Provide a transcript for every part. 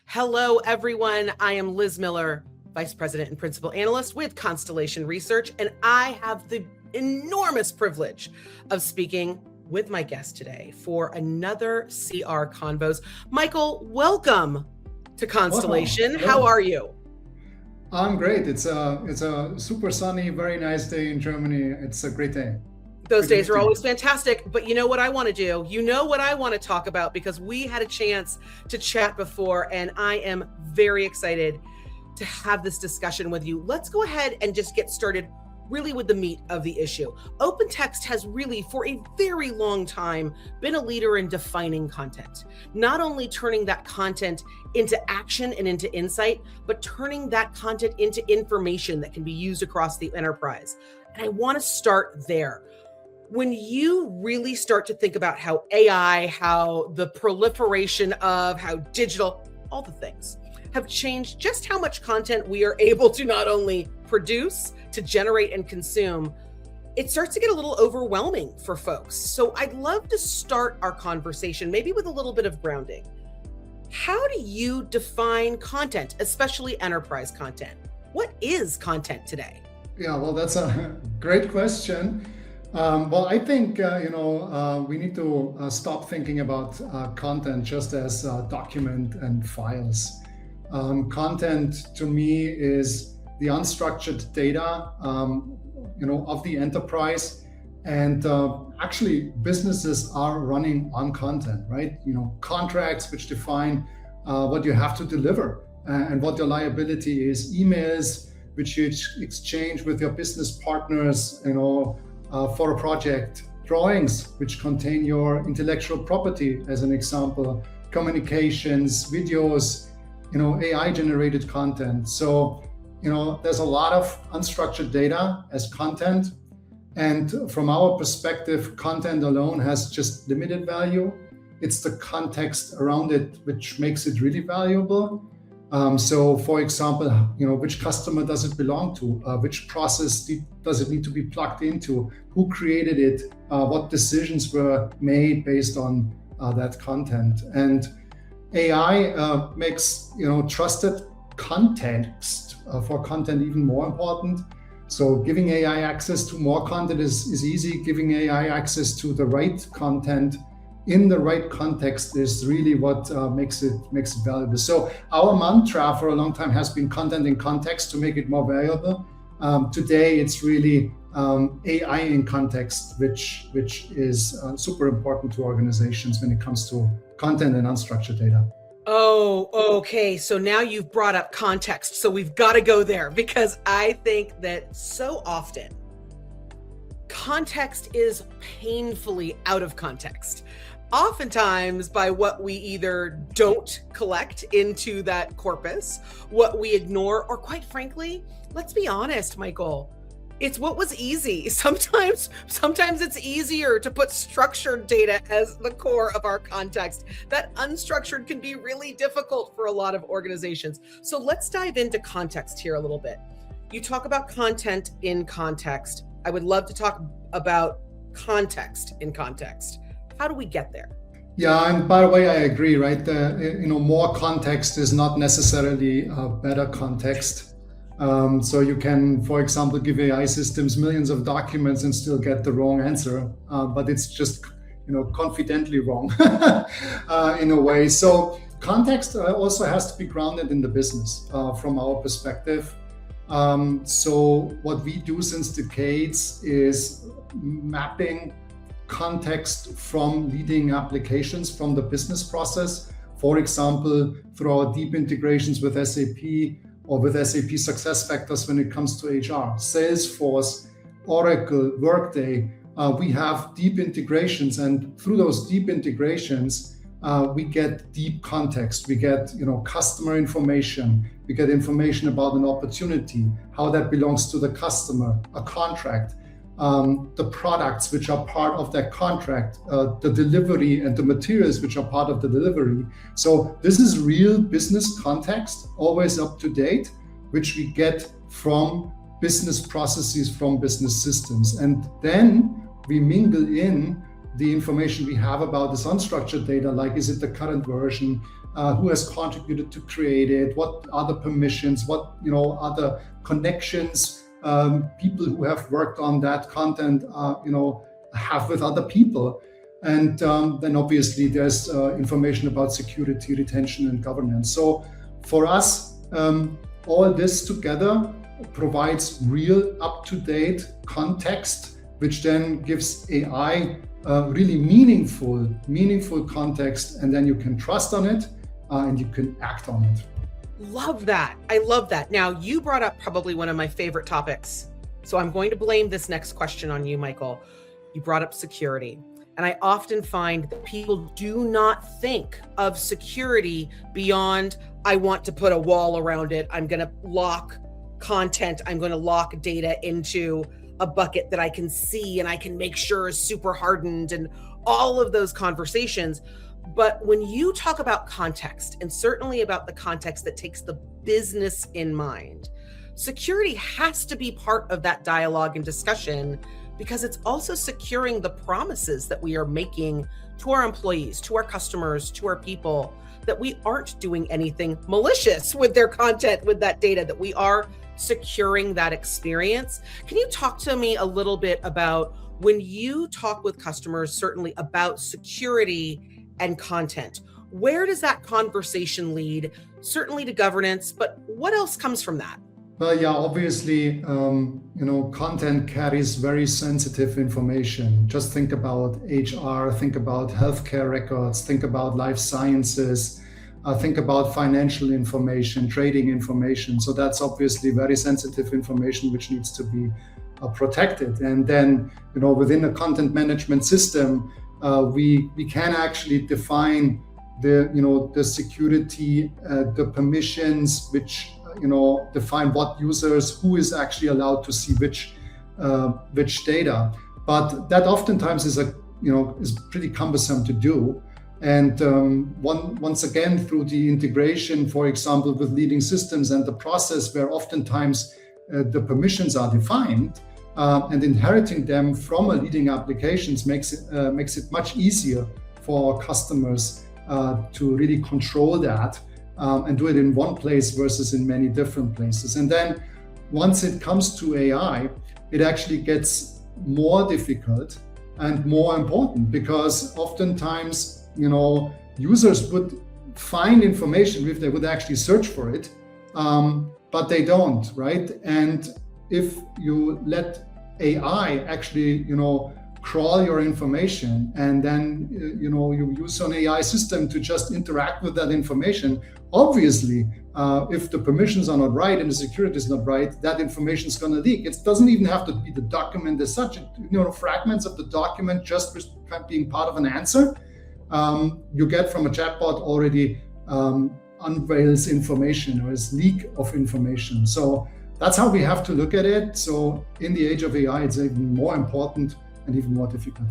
Hello, everyone. I am Liz Miller, Vice President and Principal Analyst with Constellation Research, and I have the enormous privilege of speaking with my guest today for another CR Convos. Michael, welcome to Constellation. Welcome. How are you? I'm great. It's a super sunny, very nice day in Germany. It's a great day. Those days are always fantastic, but you know what I want to do? You know what I want to talk about, because we had a chance to chat before, and I am very excited to have this discussion with you. Let's go ahead and just get started really with the meat of the issue. OpenText has really, for a very long time, been a leader in defining content, not only turning that content into action and into insight, but turning that content into information that can be used across the enterprise. And I want to start there. When you really start to think about how AI, how the proliferation of how digital, all the things have changed just how much content we are able to not only produce, to generate and consume, it starts to get a little overwhelming for folks. So I'd love to start our conversation maybe with a little bit of grounding. How do you define content, especially enterprise content? What is content today? Yeah, well, that's a great question. Well, I think, we need to stop thinking about content just as document and files. Content to me is the unstructured data, of the enterprise. And actually, businesses are running on content, right? Contracts which define what you have to deliver and what your liability is, emails which you exchange with your business partners, for a project, drawings which contain your intellectual property, as an example, communications, videos, AI generated content. So, there's a lot of unstructured data as content. And from our perspective, content alone has just limited value. It's the context around it which makes it really valuable. So, for example, which customer does it belong to? Which process does it need to be plugged into? Who created it? What decisions were made based on that content? And AI makes trusted context for content even more important. So, giving AI access to more content is easy. Giving AI access to the right content in the right context is really what makes it valuable. So our mantra for a long time has been content in context to make it more valuable. Today it's really AI in context, which is super important to organizations when it comes to content and unstructured data. Oh, okay. So now you've brought up context. So we've got to go there, because I think that so often context is painfully out of context. Oftentimes by what we either don't collect into that corpus, what we ignore, or quite frankly, let's be honest, Michael, it's what was easy. Sometimes it's easier to put structured data as the core of our context. That unstructured can be really difficult for a lot of organizations. So let's dive into context here a little bit. You talk about content in context. I would love to talk about context in context. How do we get there? Yeah, and by the way, I agree, right? More context is not necessarily better context. So you can, for example, give AI systems millions of documents and still get the wrong answer, but it's just, confidently wrong in a way. So context also has to be grounded in the business from our perspective. So what we do since decades is mapping context from leading applications from the business process. For example, through our deep integrations with SAP or with SAP SuccessFactors when it comes to HR, Salesforce, Oracle, Workday, we have deep integrations, and through those deep integrations, we get deep context. We get, customer information. We get information about an opportunity, how that belongs to the customer, a contract. The products which are part of that contract, the delivery and the materials which are part of the delivery. So this is real business context, always up to date, which we get from business processes, from business systems. And then we mingle in the information we have about this unstructured data, like is it the current version, who has contributed to create it, what are the permissions, what are the connections people who have worked on that content have with other people. And then obviously there's information about security, retention, and governance. So for us, all this together provides real up-to-date context, which then gives AI really meaningful context, and then you can trust on it and you can act on it. Love that. I love that. Now, you brought up probably one of my favorite topics. So I'm going to blame this next question on you, Michael. You brought up security. And I often find that people do not think of security beyond, I want to put a wall around it. I'm going to lock content. I'm going to lock data into a bucket that I can see and I can make sure is super hardened and all of those conversations. But when you talk about context, and certainly about the context that takes the business in mind, security has to be part of that dialogue and discussion, because it's also securing the promises that we are making to our employees, to our customers, to our people, that we aren't doing anything malicious with their content, with that data, that we are securing that experience. Can you talk to me a little bit about when you talk with customers, certainly about security and content, where does that conversation lead? Certainly to governance, but what else comes from that? Well, yeah, obviously, content carries very sensitive information. Just think about HR, think about healthcare records, think about life sciences, think about financial information, trading information. So that's obviously very sensitive information which needs to be protected. And then, within a content management system, we can actually define the security, the permissions, which define what users, who is actually allowed to see which data. But that oftentimes is is pretty cumbersome to do. And once again, through the integration, for example, with leading systems and the process where oftentimes the permissions are defined, and inheriting them from a leading applications makes it much easier for our customers to really control that. And do it in one place versus in many different places. And then once it comes to AI, it actually gets more difficult and more important, because oftentimes, users would find information if they would actually search for it, but they don't, right? And if you let AI actually, crawl your information, and then you use an AI system to just interact with that information, obviously if the permissions are not right and the security is not right, that information is going to leak. It doesn't even have to be the document as such. Fragments of the document just being part of an answer you get from a chatbot already unveils information, or is leak of information. So that's how we have to look at it. So in the age of AI, it's even more important and even more difficult.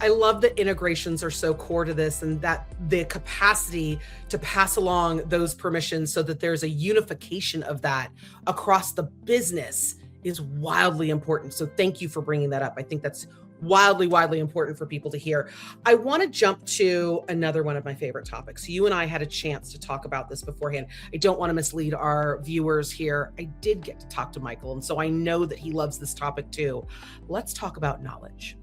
I love that integrations are so core to this, and that the capacity to pass along those permissions so that there's a unification of that across the business is wildly important. So thank you for bringing that up. I think that's wildly important for people to hear. I want to jump to another one of my favorite topics. You and I had a chance to talk about this beforehand. I don't want to mislead our viewers here. I did get to talk to Michael, and so I know that he loves this topic too. Let's talk about knowledge.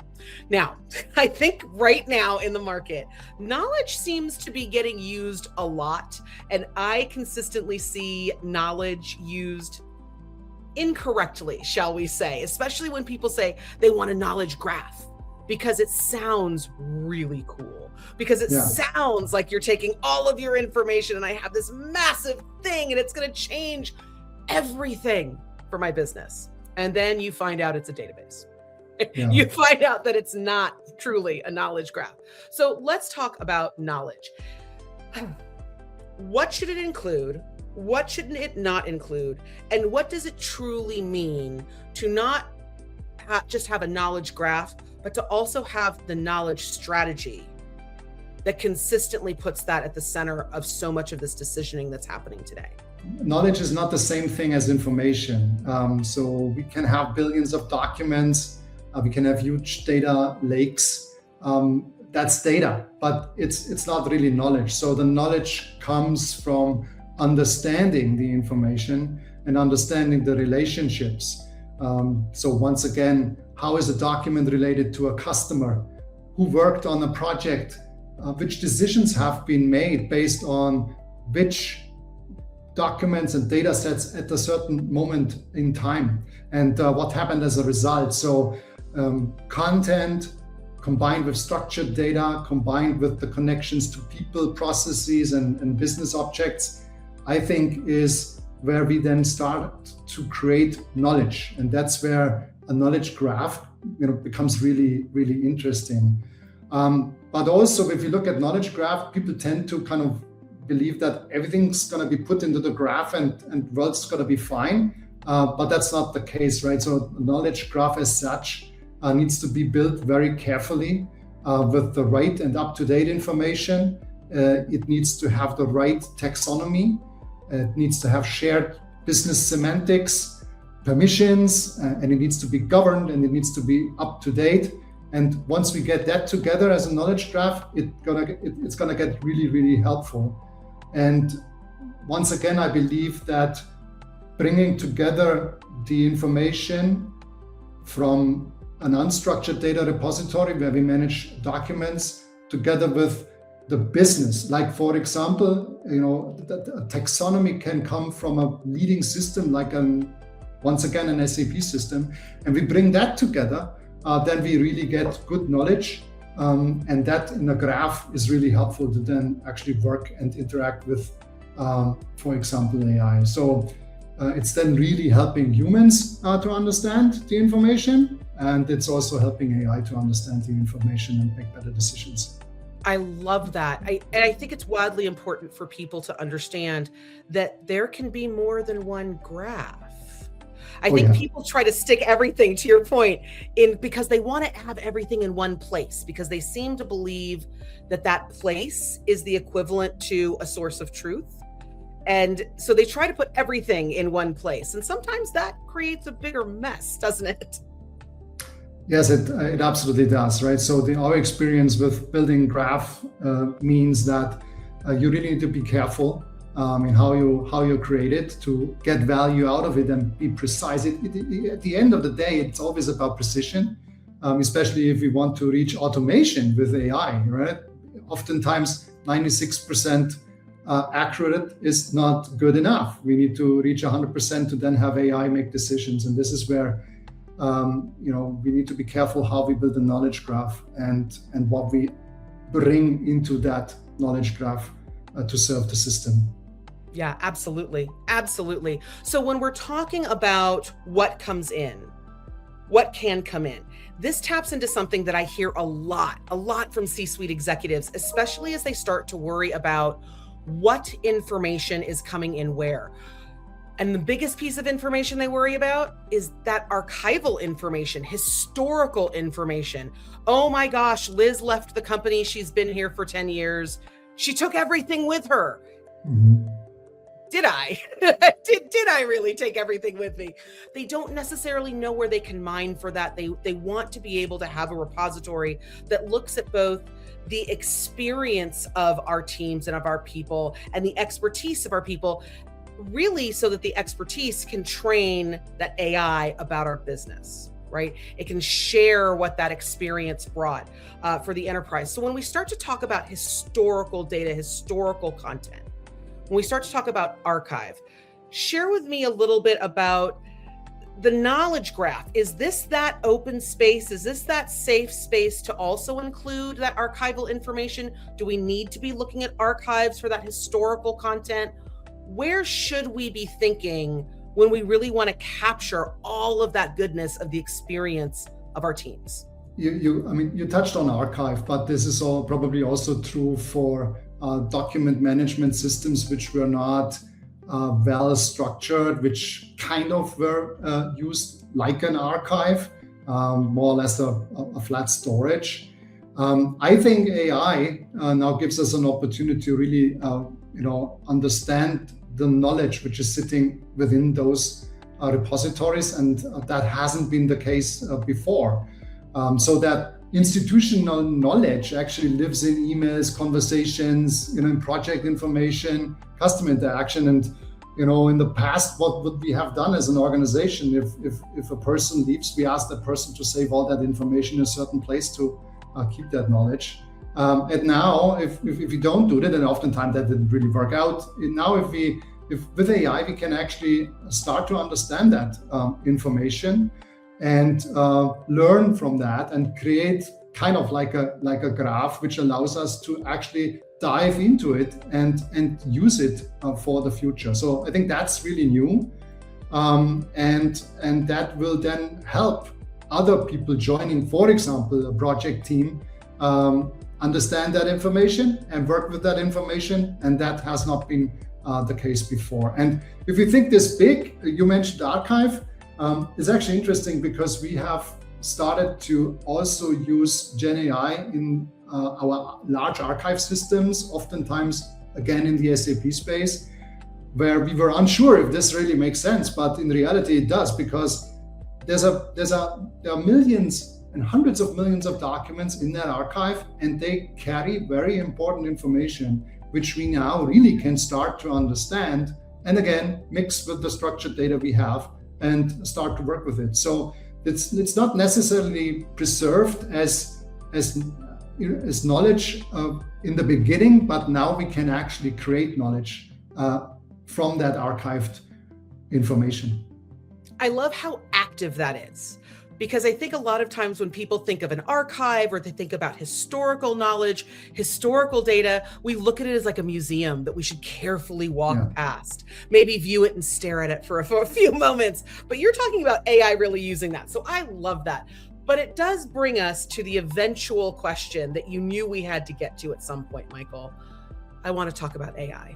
Now, I think right now in the market, knowledge seems to be getting used a lot, and I consistently see knowledge used incorrectly, shall we say, especially when people say they want a knowledge graph, because it sounds really cool, because it sounds like you're taking all of your information and I have this massive thing and it's going to change everything for my business. And then you find out it's a database. Yeah. You find out that it's not truly a knowledge graph. So let's talk about knowledge. What should it include? What should it not include? And what does it truly mean to not just have a knowledge graph, but to also have the knowledge strategy that consistently puts that at the center of so much of this decisioning that's happening today? Knowledge is not the same thing as information. So we can have billions of documents, we can have huge data lakes. that's data, but it's not really knowledge. So the knowledge comes from understanding the information and understanding the relationships. So once again, how is a document related to a customer? Who worked on a project? Which decisions have been made based on which documents and data sets at a certain moment in time, and what happened as a result. So content combined with structured data, combined with the connections to people, processes, and business objects, I think is where we then start to create knowledge. And that's where a knowledge graph becomes really, really interesting. But also, if you look at knowledge graph, people tend to kind of believe that everything's going to be put into the graph and world's going to be fine. But that's not the case, right? So knowledge graph as such needs to be built very carefully with the right and up-to-date information. It needs to have the right taxonomy. It needs to have shared business semantics, permissions, and it needs to be governed, and it needs to be up-to-date. And once we get that together as a knowledge graph, it's gonna get really, really helpful. And once again, I believe that bringing together the information from an unstructured data repository where we manage documents together with the business, like for example, a taxonomy can come from a leading system like once again an SAP system, and we bring that together, then we really get good knowledge, and that in a graph is really helpful to then actually work and interact with, for example, AI. So it's then really helping humans to understand the information, and it's also helping AI to understand the information and make better decisions. I love that. And I think it's wildly important for people to understand that there can be more than one graph. I think people try to stick everything, to your point, in because they want to have everything in one place, because they seem to believe that that place is the equivalent to a source of truth. And so they try to put everything in one place. And sometimes that creates a bigger mess, doesn't it? Yes, it absolutely does, right? So our experience with building graph means that you really need to be careful in how you create it to get value out of it and be precise. At the end of the day, it's always about precision, especially if we want to reach automation with AI, right? Oftentimes, 96% accurate is not good enough. We need to reach 100% to then have AI make decisions, and this is where we need to be careful how we build a knowledge graph and what we bring into that knowledge graph to serve the system. Yeah, absolutely. Absolutely. So when we're talking about what comes in, what can come in, this taps into something that I hear a lot from C-suite executives, especially as they start to worry about what information is coming in where. And the biggest piece of information they worry about is that archival information, historical information. Oh my gosh, Liz left the company. She's been here for 10 years. She took everything with her. Mm-hmm. Did I? did I really take everything with me? They don't necessarily know where they can mine for that. They want to be able to have a repository that looks at both the experience of our teams and of our people and the expertise of our people, really so that the expertise can train that AI about our business, right? It can share what that experience brought for the enterprise. So when we start to talk about historical data, historical content, when we start to talk about archive, share with me a little bit about the knowledge graph. Is this that open space? Is this that safe space to also include that archival information? Do we need to be looking at archives for that historical content? Where should we be thinking when we really want to capture all of that goodness of the experience of our teams? You touched on archive, but this is all probably also true for document management systems which were not well structured, which kind of were used like an archive, more or less a flat storage. I think AI now gives us an opportunity to really understand the knowledge which is sitting within those repositories, and that hasn't been the case before. So that institutional knowledge actually lives in emails, conversations, in project information, customer interaction. And in the past, what would we have done as an organization? If a person leaves, we ask that person to save all that information in a certain place to keep that knowledge. And now, if we don't do that, and oftentimes that didn't really work out. Now, if with AI we can actually start to understand that information and learn from that and create kind of like a graph which allows us to actually dive into it and use it for the future. So I think that's really new, and that will then help other people joining, for example, a project team, understand that information and work with that information, and that has not been the case before. And if you think this big, you mentioned archive, it's actually interesting because we have started to also use Gen AI in our large archive systems, oftentimes again in the SAP space, where we were unsure if this really makes sense, but in reality it does, because there are millions and hundreds of millions of documents in that archive, and they carry very important information which we now really can start to understand, and again mix with the structured data we have and start to work with it. So it's not necessarily preserved as knowledge in the beginning, but now we can actually create knowledge from that archived information. I love how active that is, because I think a lot of times when people think of an archive or they think about historical knowledge, historical data, we look at it as like a museum that we should carefully walk past, maybe view it and stare at it for a few moments. But you're talking about AI really using that. So I love that. But it does bring us to the eventual question that you knew we had to get to at some point, Michael. I want to talk about AI.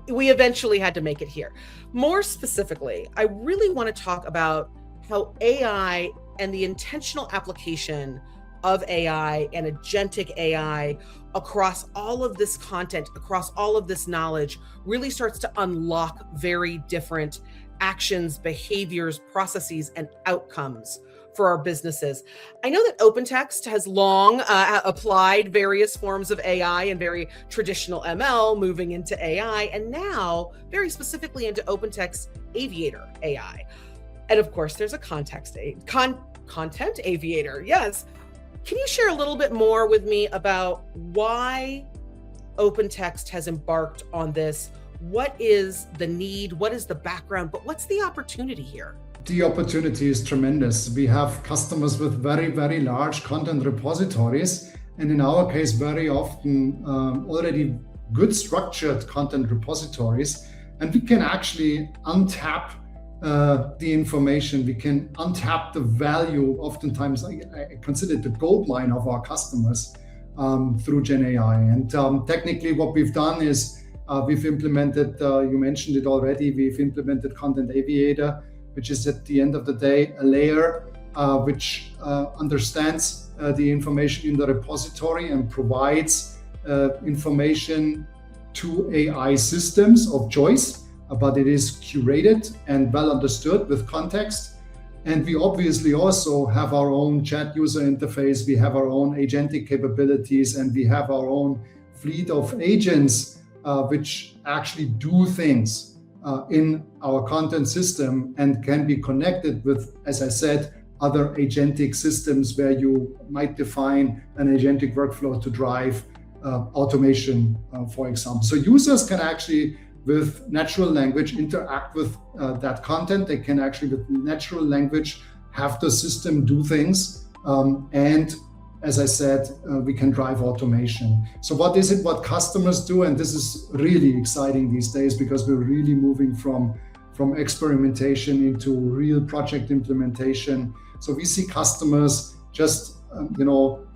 We eventually had to make it here. More specifically, I really want to talk about how AI and the intentional application of AI and agentic AI across all of this content, across all of this knowledge, really starts to unlock very different actions, behaviors, processes, and outcomes for our businesses. I know that OpenText has long applied various forms of AI and very traditional ML, moving into AI, and now very specifically into OpenText's Aviator AI. And of course, there's a Content Aviator. Yes. Can you share a little bit more with me about why OpenText has embarked on this? What is the need? What is the background? But what's the opportunity here? The opportunity is tremendous. We have customers with very, very large content repositories, and in our case, very often already good structured content repositories. And we can actually untap the information. We can untap the value. Oftentimes, I consider it the gold mine of our customers through Gen AI. And technically, what we've done is we've implemented, you mentioned it already, we've implemented Content Aviator, which is at the end of the day a layer which understands the information in the repository and provides information to AI systems of choice, but it is curated and well understood with context. And we obviously also have our own chat user interface, we have our own agentic capabilities, and we have our own fleet of agents which actually do things in our content system and can be connected with, as I said, other agentic systems where you might define an agentic workflow to drive automation, for example. So users can actually, with natural language, interact with that content. They can actually, with natural language, have the system do things. And as I said, we can drive automation. So what is it what customers do? And this is really exciting these days because we're really moving from experimentation into real project implementation. So we see customers just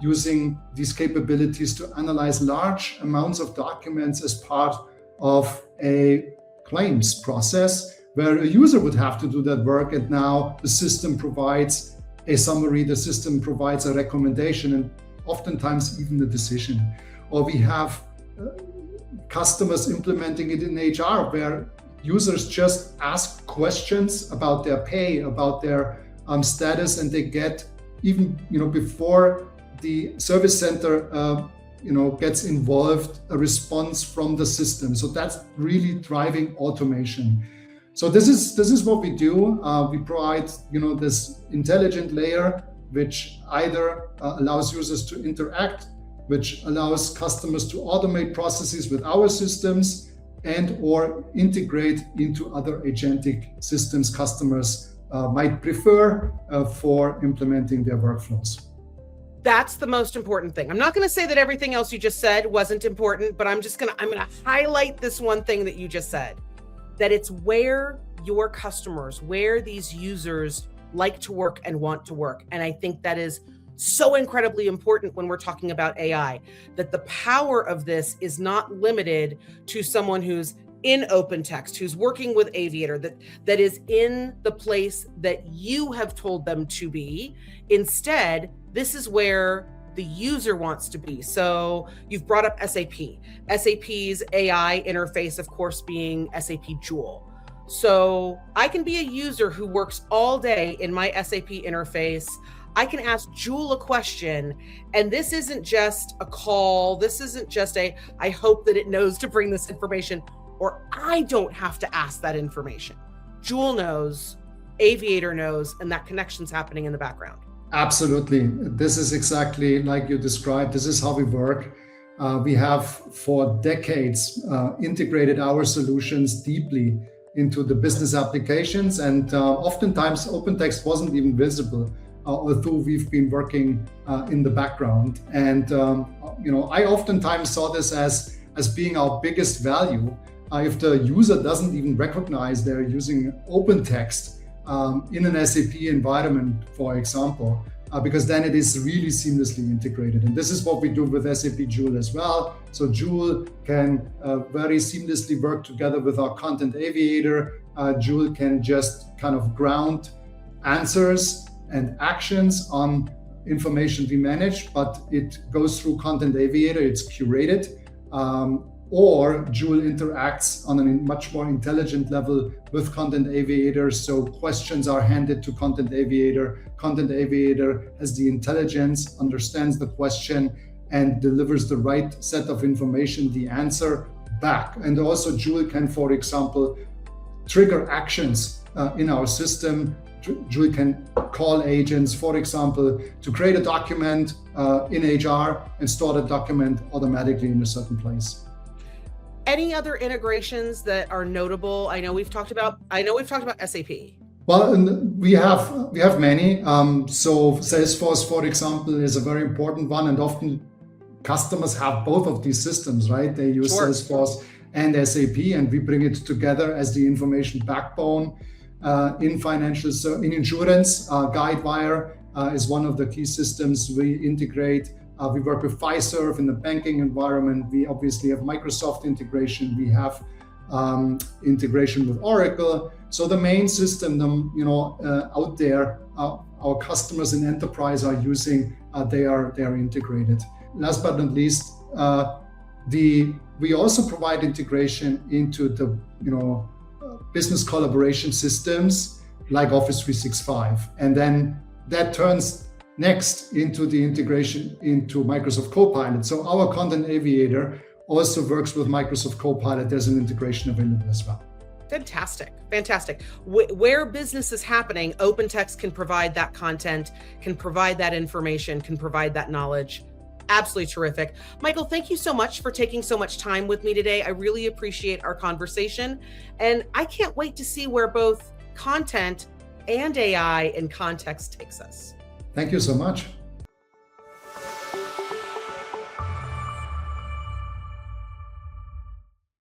using these capabilities to analyze large amounts of documents as part of a claims process where a user would have to do that work, and now the system provides a summary, the system provides a recommendation, and oftentimes even the decision. Or we have customers implementing it in HR where users just ask questions about their pay, about their status, and they get even before the service center gets involved, a response from the system. So that's really driving automation. So this is what we do. We provide this intelligent layer which either allows users to interact, which allows customers to automate processes with our systems, and or integrate into other agentic systems customers might prefer for implementing their workflows. That's the most important thing. I'm not going to say that everything else you just said wasn't important, but I'm going to highlight this one thing that you just said, that it's where your customers, where these users like to work and want to work. And I think that is so incredibly important when we're talking about AI, that the power of this is not limited to someone who's in OpenText, who's working with Aviator, that is in the place that you have told them to be. Instead, this is where the user wants to be. So you've brought up SAP. SAP's AI interface, of course, being SAP Joule. So I can be a user who works all day in my SAP interface. I can ask Joule a question, and this isn't just a call. This isn't just I hope that it knows to bring this information, or I don't have to ask that information. Joule knows, Aviator knows, and that connection's happening in the background. Absolutely. This is exactly like you described. This is how we work. We have for decades integrated our solutions deeply into the business applications, and oftentimes OpenText wasn't even visible, although we've been working in the background. And I oftentimes saw this as being our biggest value. If the user doesn't even recognize they're using OpenText in an SAP environment, for example, because then it is really seamlessly integrated. And this is what we do with SAP Joule as well. So Joule can very seamlessly work together with our Content Aviator. Joule can just kind of ground answers and actions on information we manage, but it goes through Content Aviator, it's curated. Or Joule interacts on a much more intelligent level with Content Aviator. So questions are handed to Content Aviator. Content Aviator has the intelligence, understands the question, and delivers the right set of information, the answer back. And also Joule can, for example, trigger actions in our system. Joule can call agents, for example, to create a document in HR and store the document automatically in a certain place. Any other integrations that are notable? I know we've talked about SAP. Well, we have many. So Salesforce, for example, is a very important one, and often customers have both of these systems, right? They use Sure. Salesforce and SAP, and we bring it together as the information backbone in insurance. Guidewire is one of the key systems we integrate. We work with Fiserv in the banking environment. We obviously have Microsoft integration. We have integration with Oracle. So the main system, out there, our customers in enterprise are using. They are integrated. Last but not least, we also provide integration into the business collaboration systems like Office 365, and then that turns next into the integration into Microsoft Copilot. So our Content Aviator also works with Microsoft Copilot. There's an integration available as well. Fantastic. Where business is happening, OpenText can provide that content, can provide that information, can provide that knowledge. Absolutely terrific. Michael, thank you so much for taking so much time with me today. I really appreciate our conversation, and I can't wait to see where both content and AI in context takes us. Thank you so much.